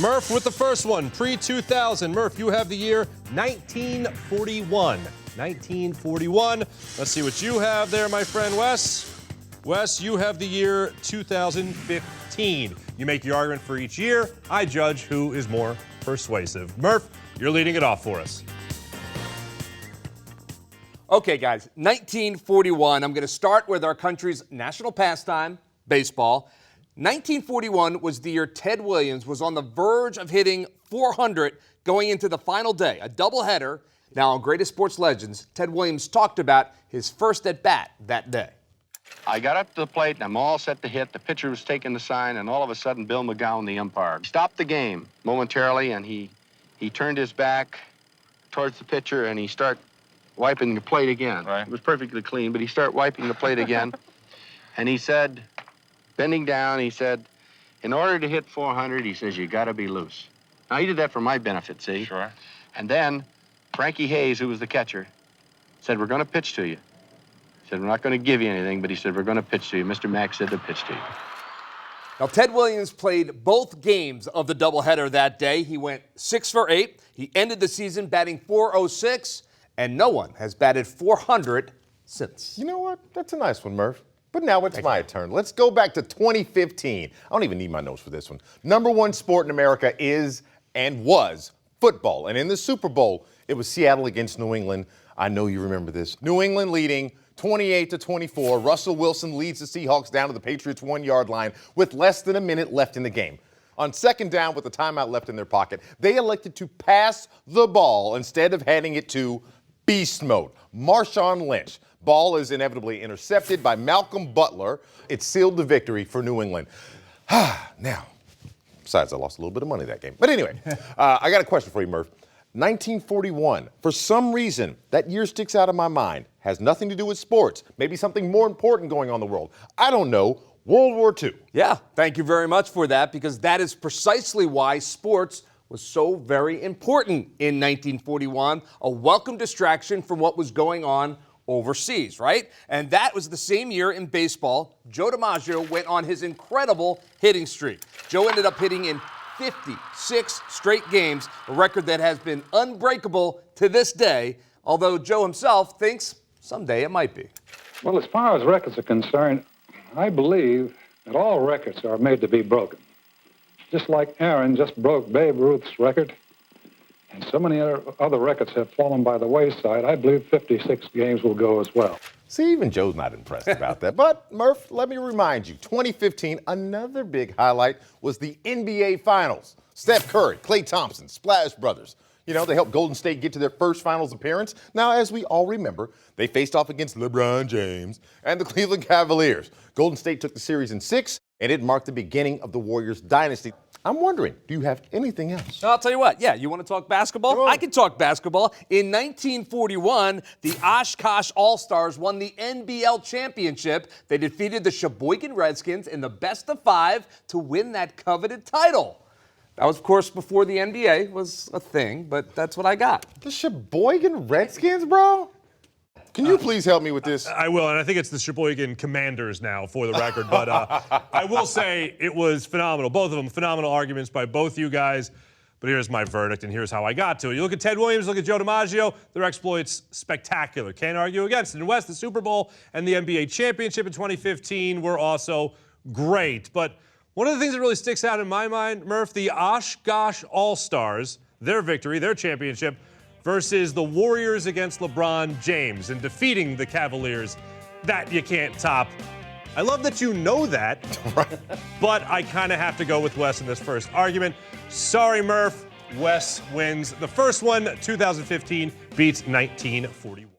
Murph with the first one, pre-2000. Murph, you have the year 1941. 1941. Let's see what you have there, my friend Wes. Wes, you have the year 2015. You make the argument for each year. I judge who is more persuasive. Murph, you're leading it off for us. Okay, guys, 1941. I'm going to start with our country's national pastime, baseball. 1941 was the year Ted Williams was on the verge of hitting 400 going into the final day, a doubleheader. Now, on Greatest Sports Legends, Ted Williams talked about his first at-bat that day. I got up to the plate, and I'm all set to hit. The pitcher was taking the sign, and all of a sudden, Bill McGowan, the umpire, stopped the game momentarily, and he turned his back towards the pitcher, and he started wiping the plate again. Right. It was perfectly clean, but he started wiping the plate again, and he said, bending down, he said, in order to hit 400, he says, you got to be loose. Now, he did that for my benefit, see? Sure. And then Frankie Hayes, who was the catcher, said, we're going to pitch to you. He said, we're not going to give you anything, but he said, we're going to pitch to you. Mr. Mack said to pitch to you. Now, Ted Williams played both games of the doubleheader that day. He went 6 for 8. He ended the season batting .406, and no one has batted 400 since. You know what? That's a nice one, Murph. But now it's my turn. Let's go back to 2015. I don't even need my notes for this one. Number one sport in America is and was football. And in the Super Bowl, it was Seattle against New England. I know you remember this. New England leading 28-24. Russell Wilson leads the Seahawks down to the Patriots' 1-yard line with less than a minute left in the game. On second down with the timeout left in their pocket, they elected to pass the ball instead of handing it to beast mode, Marshawn Lynch. Ball is inevitably intercepted by Malcolm Butler. It sealed the victory for New England. Now, besides, I lost a little bit of money that game. But anyway, I got a question for you, Murph. 1941, for some reason, that year sticks out of my mind. Has nothing to do with sports. Maybe something more important going on in the world. I don't know. World War II. Yeah, thank you very much for that, because that is precisely why sports was so very important in 1941, a welcome distraction from what was going on overseas, right? And that was the same year in baseball, Joe DiMaggio went on his incredible hitting streak. Joe ended up hitting in 56 straight games, a record that has been unbreakable to this day, although Joe himself thinks someday it might be. Well, as far as records are concerned, I believe that all records are made to be broken. Just like Aaron just broke Babe Ruth's record, and so many other records have fallen by the wayside, I believe 56 games will go as well. See, even Joe's not impressed about that. But, Murph, let me remind you, 2015, another big highlight was the NBA Finals. Steph Curry, Klay Thompson, Splash Brothers. You know, they helped Golden State get to their first finals appearance. Now, as we all remember, they faced off against LeBron James and the Cleveland Cavaliers. Golden State took the series in 6, and it marked the beginning of the Warriors' dynasty. I'm wondering, do you have anything else? I'll tell you what. Yeah, you want to talk basketball? I can talk basketball. In 1941, the Oshkosh All-Stars won the NBL championship. They defeated the Sheboygan Redskins in the best-of-5 to win that coveted title. That was, of course, before the NBA was a thing, but that's what I got. The Sheboygan Redskins, bro? Can you please help me with this? I will, and I think it's the Sheboygan Commanders now, for the record. But I will say it was phenomenal. Both of them, phenomenal arguments by both you guys. But here's my verdict, and here's how I got to it. You look at Ted Williams, look at Joe DiMaggio, their exploits spectacular. Can't argue against it. In West, the Super Bowl and the NBA championship in 2015 were also great. But one of the things that really sticks out in my mind, Murph, the Oshkosh All-Stars, their victory, their championship, versus the Warriors against LeBron James and defeating the Cavaliers, that you can't top. I love that you know that, but I kind of have to go with Wes in this first argument. Sorry, Murph. Wes wins the first one. 2015 beats 1941.